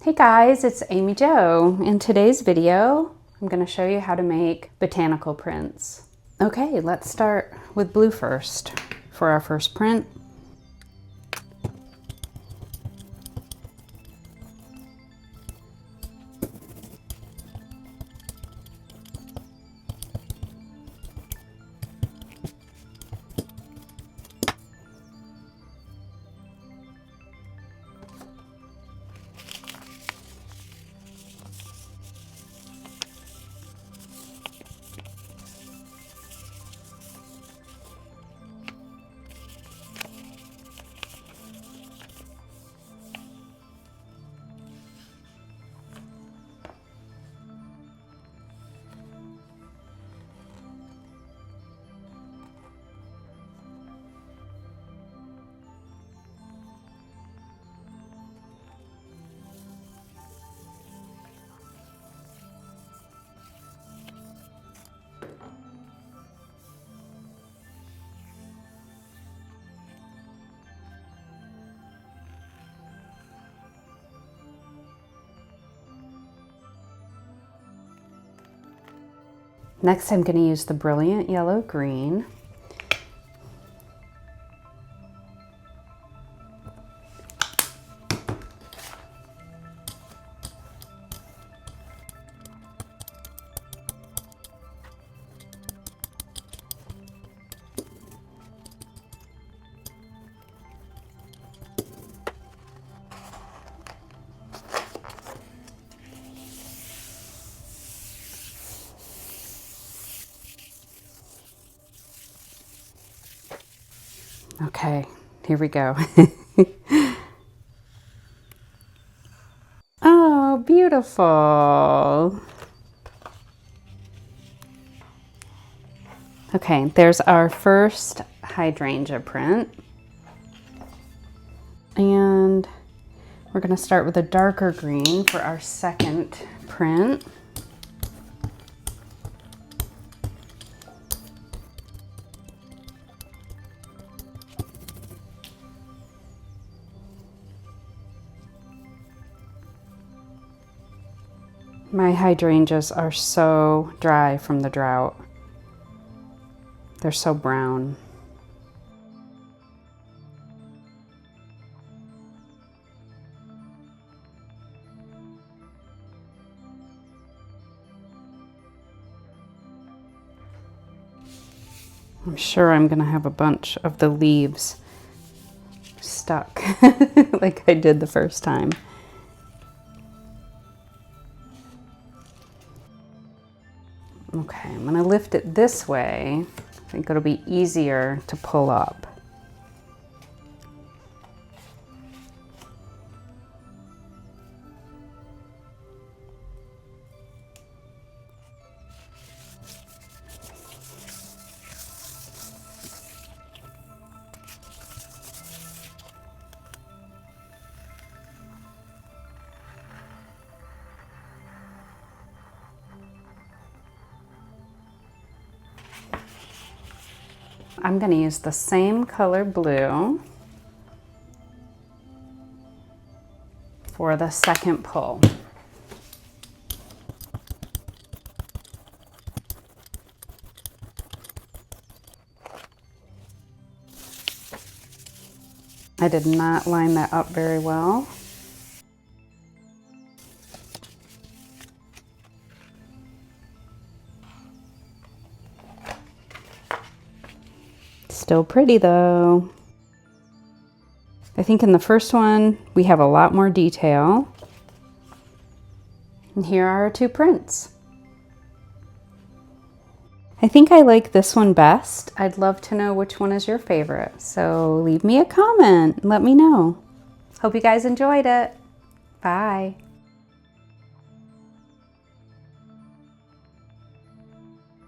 Hey guys, it's Amy Jo. In today's video, I'm going to show you how to make botanical prints. Okay, let's start with blue first for our first print. Next, I'm going to use the Brilliant Yellow Green. Okay, here we go. Oh, beautiful. Okay, there's our first hydrangea print. And we're going to start with a darker green for our second print. My hydrangeas are so dry from the drought. They're so brown. I'm sure I'm gonna have a bunch of the leaves stuck like I did the first time. Okay, I'm gonna lift it this way. I think it'll be easier to pull up. I'm going to use the same color blue for the second pull. I did not line that up very well. Still pretty though. I think in the first one we have a lot more detail. And here are our two prints. I think I like this one best. I'd love to know which one is your favorite. So leave me a comment and let me know. Hope you guys enjoyed it. Bye.